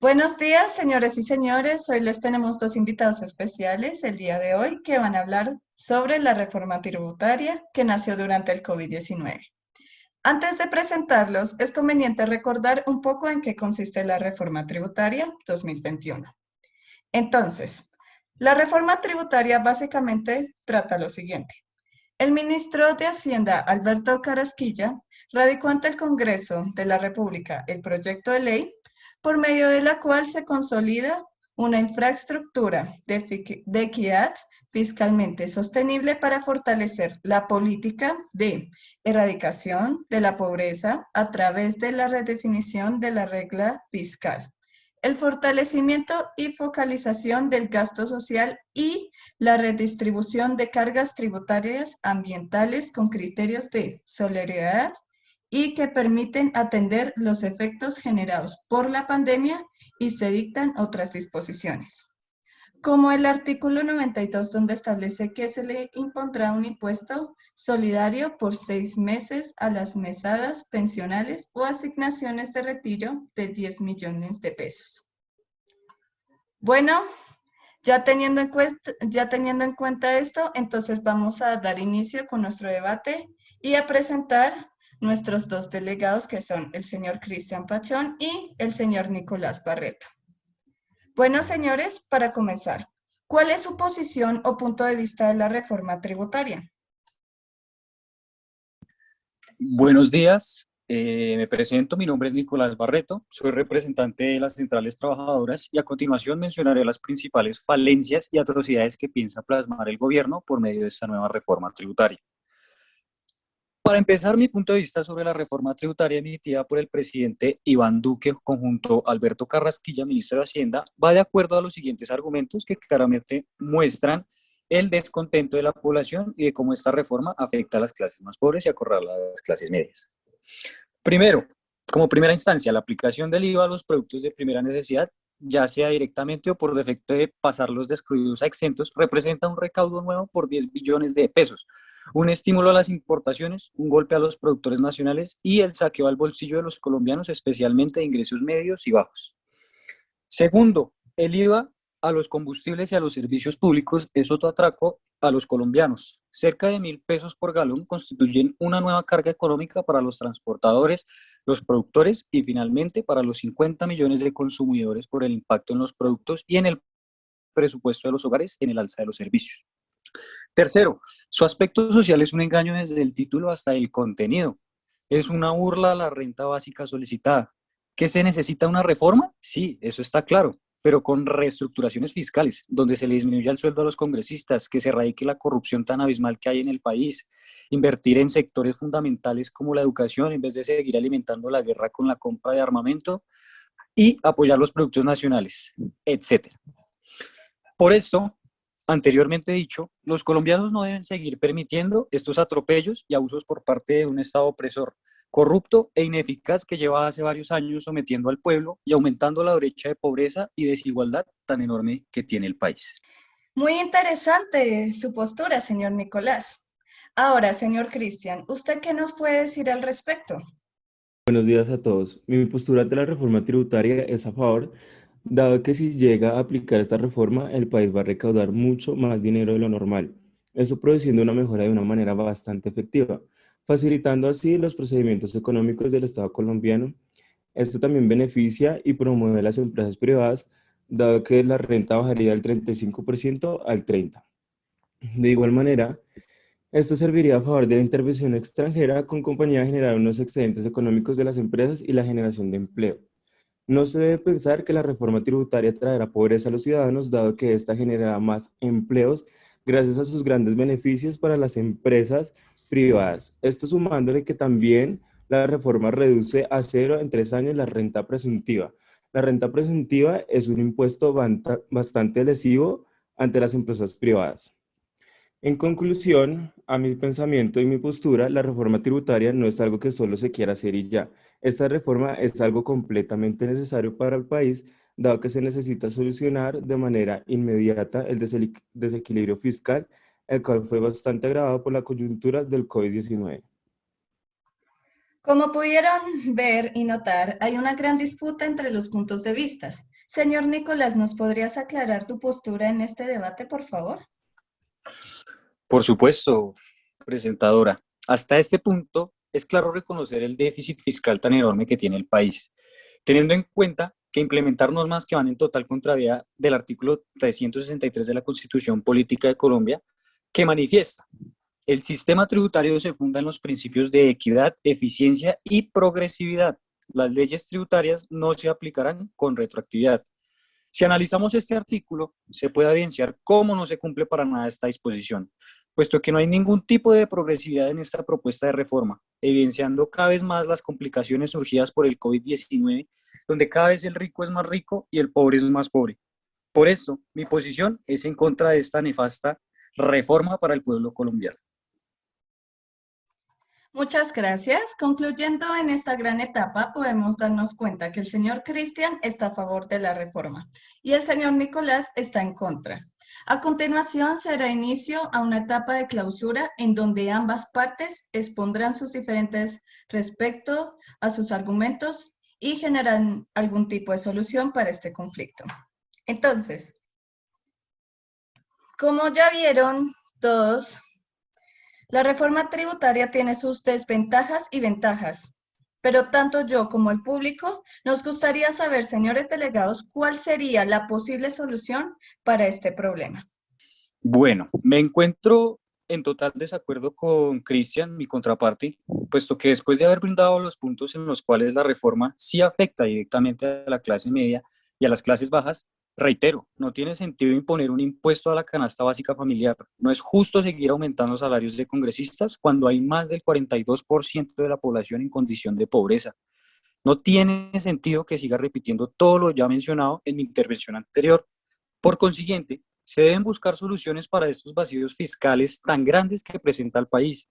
Buenos días, señores y señores. Hoy les tenemos dos invitados especiales el día de hoy que van a hablar sobre la reforma tributaria que nació durante el COVID-19. Antes de presentarlos, es conveniente recordar un poco en qué consiste la reforma tributaria 2021. Entonces, la reforma tributaria básicamente trata lo siguiente. El ministro de Hacienda, Alberto Carrasquilla, radicó ante el Congreso de la República el proyecto de ley por medio de la cual se consolida una infraestructura de equidad fiscalmente sostenible para fortalecer la política de erradicación de la pobreza a través de la redefinición de la regla fiscal, el fortalecimiento y focalización del gasto social y la redistribución de cargas tributarias ambientales con criterios de solidaridad y que permiten atender los efectos generados por la pandemia y se dictan otras disposiciones, como el artículo 92, donde establece que se le impondrá un impuesto solidario por 6 meses a las mesadas pensionales o asignaciones de retiro de 10 millones de pesos. Bueno, ya teniendo en cuenta esto, entonces vamos a dar inicio con nuestro debate y a presentar nuestros dos delegados, que son el señor Cristian Pachón y el señor Nicolás Barreto. Bueno, señores, para comenzar, ¿cuál es su posición o punto de vista de la reforma tributaria? Buenos días, me presento, mi nombre es Nicolás Barreto, soy representante de las centrales trabajadoras y a continuación mencionaré las principales falencias y atrocidades que piensa plasmar el gobierno por medio de esta nueva reforma tributaria. Para empezar, mi punto de vista sobre la reforma tributaria emitida por el presidente Iván Duque conjunto a Alberto Carrasquilla, ministro de Hacienda, va de acuerdo a los siguientes argumentos que claramente muestran el descontento de la población y de cómo esta reforma afecta a las clases más pobres y acorrala a las clases medias. Primero, como primera instancia, la aplicación del IVA a los productos de primera necesidad, ya sea directamente o por defecto de pasarlos de excluidos a exentos, representa un recaudo nuevo por 10 billones de pesos, un estímulo a las importaciones, un golpe a los productores nacionales y el saqueo al bolsillo de los colombianos, especialmente de ingresos medios y bajos. Segundo, el IVA a los combustibles y a los servicios públicos es otro atraco a los colombianos. Cerca de 1.000 pesos por galón constituyen una nueva carga económica para los transportadores, los productores y finalmente para los 50 millones de consumidores por el impacto en los productos y en el presupuesto de los hogares en el alza de los servicios. Tercero, su aspecto social es un engaño desde el título hasta el contenido. Es una burla a la renta básica solicitada. ¿Que se necesita una reforma? Sí, eso está claro, pero con reestructuraciones fiscales, donde se le disminuya el sueldo a los congresistas, que se erradique la corrupción tan abismal que hay en el país, invertir en sectores fundamentales como la educación en vez de seguir alimentando la guerra con la compra de armamento y apoyar los productos nacionales, etcétera. Por esto, anteriormente dicho, los colombianos no deben seguir permitiendo estos atropellos y abusos por parte de un Estado opresor, corrupto e ineficaz que lleva hace varios años sometiendo al pueblo y aumentando la brecha de pobreza y desigualdad tan enorme que tiene el país. Muy interesante su postura, señor Nicolás. Ahora, señor Cristian, ¿usted qué nos puede decir al respecto? Buenos días a todos. Mi postura ante la reforma tributaria es a favor, dado que si llega a aplicar esta reforma, el país va a recaudar mucho más dinero de lo normal, esto produciendo una mejora de una manera bastante efectiva, facilitando así los procedimientos económicos del Estado colombiano. Esto también beneficia y promueve a las empresas privadas, dado que la renta bajaría del 35% al 30%. De igual manera, esto serviría a favor de la intervención extranjera con compañía a generar unos excedentes económicos de las empresas y la generación de empleo. No se debe pensar que la reforma tributaria traerá pobreza a los ciudadanos, dado que esta generará más empleos gracias a sus grandes beneficios para las empresas privadas. Esto sumándole que también la reforma reduce a cero en 3 años la renta presuntiva. La renta presuntiva es un impuesto bastante lesivo ante las empresas privadas. En conclusión, a mi pensamiento y mi postura, la reforma tributaria no es algo que solo se quiera hacer y ya. Esta reforma es algo completamente necesario para el país, dado que se necesita solucionar de manera inmediata el desequilibrio fiscal, el cual fue bastante agravado por la coyuntura del COVID-19. Como pudieron ver y notar, hay una gran disputa entre los puntos de vista. Señor Nicolás, ¿nos podrías aclarar tu postura en este debate, por favor? Por supuesto, presentadora. Hasta este punto es claro reconocer el déficit fiscal tan enorme que tiene el país, teniendo en cuenta que implementar normas que van en total contravía del artículo 363 de la Constitución Política de Colombia, que manifiesta: el sistema tributario se funda en los principios de equidad, eficiencia y progresividad. Las leyes tributarias no se aplicarán con retroactividad. Si analizamos este artículo, se puede evidenciar cómo no se cumple para nada esta disposición, puesto que no hay ningún tipo de progresividad en esta propuesta de reforma, evidenciando cada vez más las complicaciones surgidas por el COVID-19, donde cada vez el rico es más rico y el pobre es más pobre. Por esto, mi posición es en contra de esta nefasta reforma para el pueblo colombiano. Muchas gracias. Concluyendo en esta gran etapa, podemos darnos cuenta que el señor Cristian está a favor de la reforma y el señor Nicolás está en contra. A continuación, se dará inicio a una etapa de clausura en donde ambas partes expondrán sus diferentes respecto a sus argumentos y generarán algún tipo de solución para este conflicto. Entonces, como ya vieron todos, la reforma tributaria tiene sus desventajas y ventajas, pero tanto yo como el público nos gustaría saber, señores delegados, cuál sería la posible solución para este problema. Bueno, me encuentro en total desacuerdo con Cristian, mi contraparte, puesto que después de haber brindado los puntos en los cuales la reforma sí afecta directamente a la clase media y a las clases bajas, reitero, no tiene sentido imponer un impuesto a la canasta básica familiar. No es justo seguir aumentando salarios de congresistas cuando hay más del 42% de la población en condición de pobreza. No tiene sentido que siga repitiendo todo lo ya mencionado en mi intervención anterior. Por consiguiente, se deben buscar soluciones para estos vacíos fiscales tan grandes que presenta el país.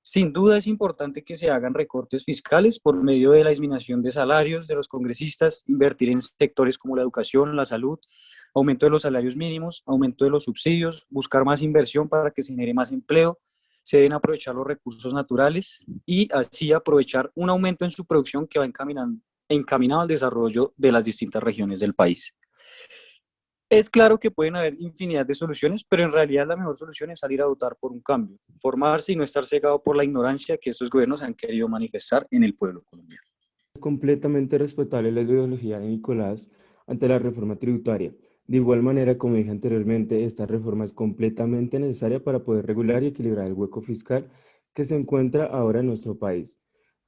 Sin duda es importante que se hagan recortes fiscales por medio de la disminución de salarios de los congresistas, invertir en sectores como la educación, la salud, aumento de los salarios mínimos, aumento de los subsidios, buscar más inversión para que se genere más empleo, se deben aprovechar los recursos naturales y así aprovechar un aumento en su producción que va encaminado al desarrollo de las distintas regiones del país. Es claro que pueden haber infinidad de soluciones, pero en realidad la mejor solución es salir a votar por un cambio, formarse y no estar cegado por la ignorancia que estos gobiernos han querido manifestar en el pueblo colombiano. Es completamente respetable la ideología de Nicolás ante la reforma tributaria. De igual manera, como dije anteriormente, esta reforma es completamente necesaria para poder regular y equilibrar el hueco fiscal que se encuentra ahora en nuestro país.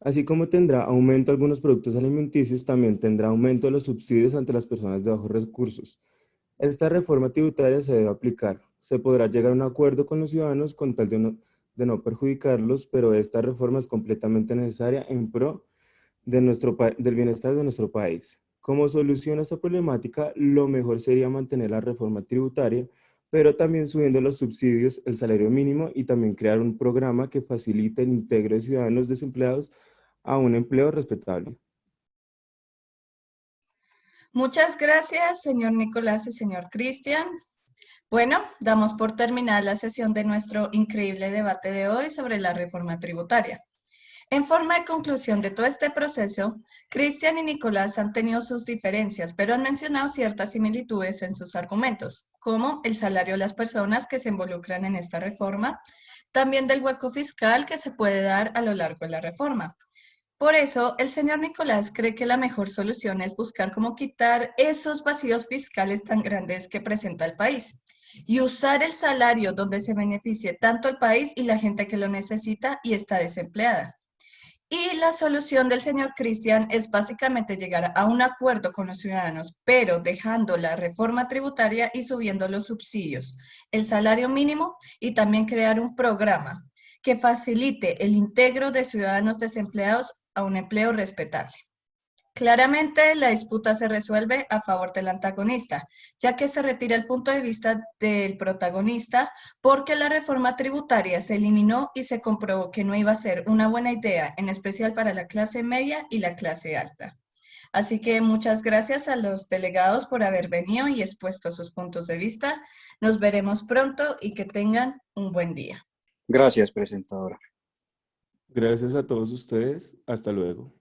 Así como tendrá aumento algunos productos alimenticios, también tendrá aumento de los subsidios ante las personas de bajos recursos. Esta reforma tributaria se debe aplicar. Se podrá llegar a un acuerdo con los ciudadanos con tal de no perjudicarlos, pero esta reforma es completamente necesaria en pro del bienestar de nuestro país. Como solución a esta problemática, lo mejor sería mantener la reforma tributaria, pero también subiendo los subsidios, el salario mínimo y también crear un programa que facilite el integro de ciudadanos desempleados a un empleo respetable. Muchas gracias, señor Nicolás y señor Cristian. Bueno, damos por terminada la sesión de nuestro increíble debate de hoy sobre la reforma tributaria. En forma de conclusión de todo este proceso, Cristian y Nicolás han tenido sus diferencias, pero han mencionado ciertas similitudes en sus argumentos, como el salario de las personas que se involucran en esta reforma, también del hueco fiscal que se puede dar a lo largo de la reforma. Por eso, el señor Nicolás cree que la mejor solución es buscar cómo quitar esos vacíos fiscales tan grandes que presenta el país y usar el salario donde se beneficie tanto el país y la gente que lo necesita y está desempleada. Y la solución del señor Cristian es básicamente llegar a un acuerdo con los ciudadanos, pero dejando la reforma tributaria y subiendo los subsidios, el salario mínimo y también crear un programa que facilite el integro de ciudadanos desempleados a un empleo respetable. Claramente, la disputa se resuelve a favor del antagonista, ya que se retira el punto de vista del protagonista porque la reforma tributaria se eliminó y se comprobó que no iba a ser una buena idea, en especial para la clase media y la clase alta. Así que muchas gracias a los delegados por haber venido y expuesto sus puntos de vista. Nos veremos pronto y que tengan un buen día. Gracias, presentadora. Gracias a todos ustedes. Hasta luego.